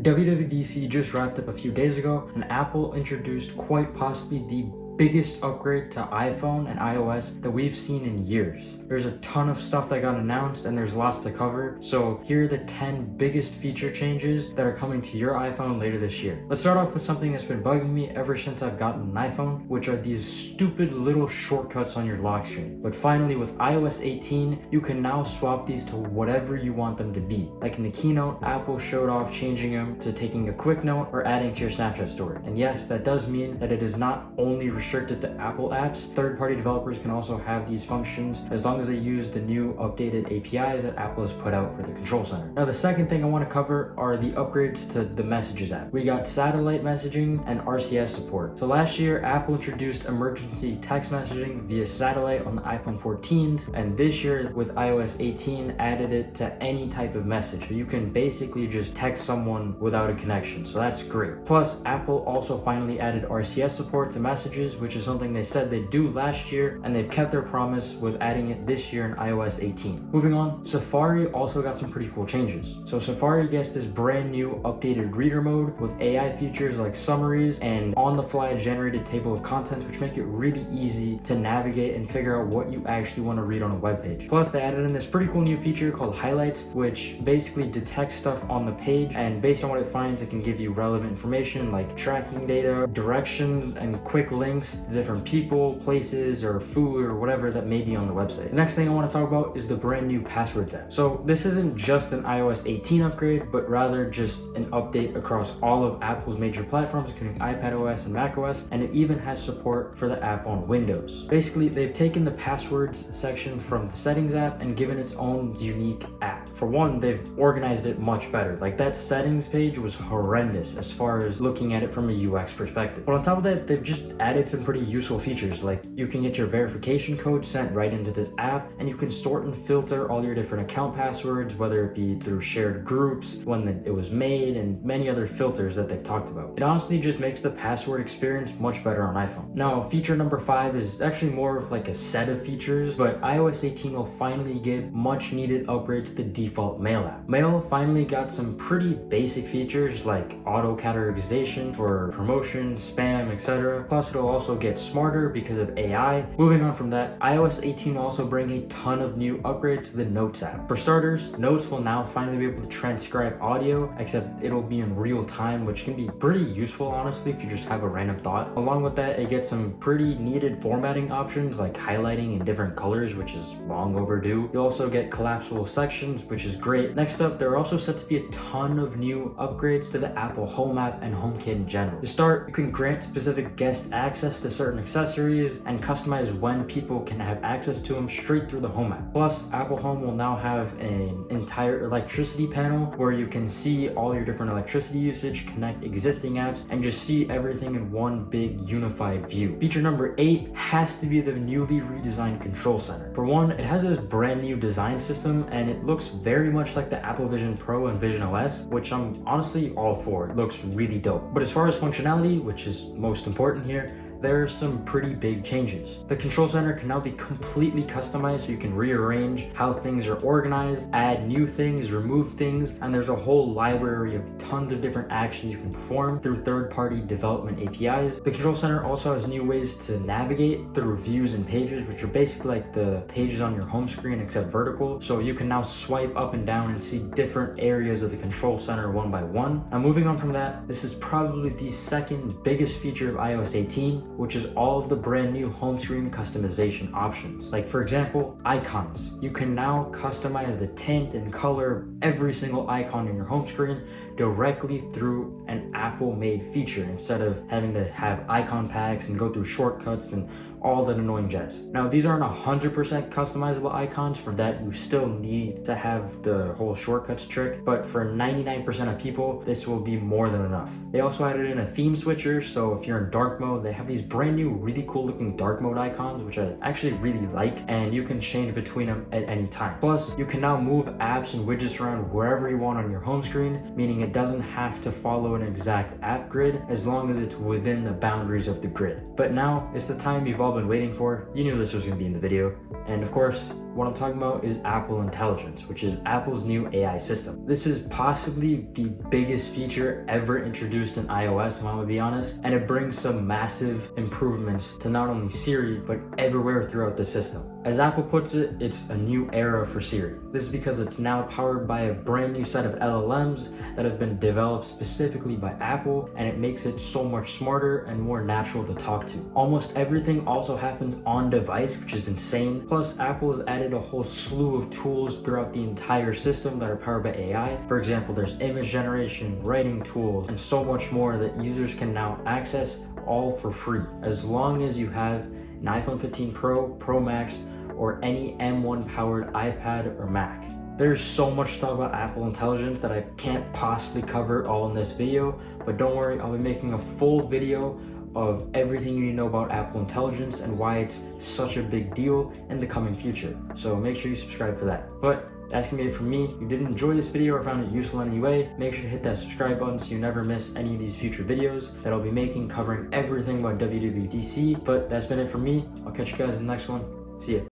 WWDC just wrapped up a few days ago, and Apple introduced quite possibly the biggest upgrade to iPhone and iOS that we've seen in years. There's a ton of stuff that got announced and there's lots to cover, so here are the 10 biggest feature changes that are coming to your iPhone later this year. Let's start off with something that's been bugging me ever since I've gotten an iPhone, which are these stupid little shortcuts on your lock screen. But finally, with iOS 18, you can now swap these to whatever you want them to be. Like in the keynote, Apple showed off changing them to taking a quick note or adding to your Snapchat story. And yes, that does mean that it is not only restricted to Apple apps. Third-party developers can also have these functions as long as they use the new updated APIs that Apple has put out for the Control Center. Now, the second thing I want to cover are the upgrades to the Messages app. We got satellite messaging and RCS support. So last year, Apple introduced emergency text messaging via satellite on the iPhone 14s, and this year with iOS 18 added it to any type of message. So you can basically just text someone without a connection, so that's great. Plus, Apple also finally added RCS support to Messages, which is something they said they'd do last year, and they've kept their promise with adding it this year in iOS 18. Moving on, Safari also got some pretty cool changes. So Safari gets this brand new updated reader mode with AI features like summaries and on-the-fly generated table of contents, which make it really easy to navigate and figure out what you actually want to read on a web page. Plus, they added in this pretty cool new feature called Highlights, which basically detects stuff on the page, and based on what it finds, it can give you relevant information like tracking data, directions, and quick links to different people, places, or food, or whatever that may be on the website. The next thing I want to talk about is the brand new Passwords app. So this isn't just an iOS 18 upgrade, but rather just an update across all of Apple's major platforms, including iPadOS and macOS, and it even has support for the app on Windows. Basically, they've taken the Passwords section from the Settings app and given its own unique app. For one, they've organized it much better. Like, that Settings page was horrendous as far as looking at it from a UX perspective. But on top of that, they've just added some pretty useful features, like you can get your verification code sent right into this app, and you can sort and filter all your different account passwords, whether it be through shared groups, when it was made, and many other filters that they've talked about. It honestly just makes the password experience much better on iPhone. Now, feature number 5 is actually more of like a set of features, but iOS 18 will finally give much needed upgrades to the default Mail app. Mail finally got some pretty basic features like auto categorization for promotions, spam, etc. Plus, it'll also get smarter because of AI. Moving on from that, iOS 18 will also bring a ton of new upgrades to the Notes app. For starters, Notes will now finally be able to transcribe audio, except it'll be in real time, which can be pretty useful, honestly, if you just have a random thought. Along with that, it gets some pretty needed formatting options like highlighting in different colors, which is long overdue. You'll also get collapsible sections, which is great. Next up, there are also set to be a ton of new upgrades to the Apple Home app and HomeKit in general. To start, you can grant specific guest access to certain accessories and customize when people can have access to them straight through the Home app. Plus, Apple Home will now have an entire electricity panel where you can see all your different electricity usage, connect existing apps, and just see everything in one big unified view. Feature number 8 has to be the newly redesigned Control Center. For one, it has this brand new design system, and it looks very much like the Apple Vision Pro and Vision OS, which I'm honestly all for. It looks really dope. But as far as functionality, which is most important here, there are some pretty big changes. The Control Center can now be completely customized, so you can rearrange how things are organized, add new things, remove things, and there's a whole library of tons of different actions you can perform through third-party development APIs. The Control Center also has new ways to navigate through views and pages, which are basically like the pages on your home screen except vertical. So you can now swipe up and down and see different areas of the Control Center one by one. Now, moving on from that, this is probably the second biggest feature of iOS 18, which is all of the brand new home screen customization options. Like, for example, icons. You can now customize the tint and color of every single icon in your home screen directly through an Apple-made feature, instead of having to have icon packs and go through shortcuts and all that annoying jazz. Now, these aren't 100% customizable icons. For that, you still need to have the whole shortcuts trick, but for 99% of people, this will be more than enough. They also added in a theme switcher, so if you're in dark mode, they have these brand new, really cool looking dark mode icons, which I actually really like, and you can change between them at any time. Plus, you can now move apps and widgets around wherever you want on your home screen, meaning it doesn't have to follow an exact app grid as long as it's within the boundaries of the grid. But now, it's the time you've all been waiting for. You knew this was going to be in the video, and of course, What I'm talking about is Apple Intelligence, which is Apple's new AI system. This is possibly the biggest feature ever introduced in iOS, if I'm gonna be honest, and it brings some massive improvements to not only Siri, but everywhere throughout the system. As Apple puts it, it's a new era for Siri. This is because it's now powered by a brand new set of LLMs that have been developed specifically by Apple, and it makes it so much smarter and more natural to talk to. Almost everything also happens on device, which is insane. Plus, Apple has added a whole slew of tools throughout the entire system that are powered by AI. For example, there's image generation, writing tools, and so much more that users can now access all for free, as long as you have an iPhone 15 Pro, Pro Max, or any M1 powered iPad or Mac. There's so much to talk about Apple Intelligence that I can't possibly cover all in this video, but don't worry, I'll be making a full video of everything you need to know about Apple Intelligence and why it's such a big deal in the coming future. So make sure you subscribe for that. But that's gonna be it from me. If you did enjoy this video or found it useful in any way, make sure to hit that subscribe button so you never miss any of these future videos that I'll be making covering everything about WWDC. But that's been it from me. I'll catch you guys in the next one. See ya.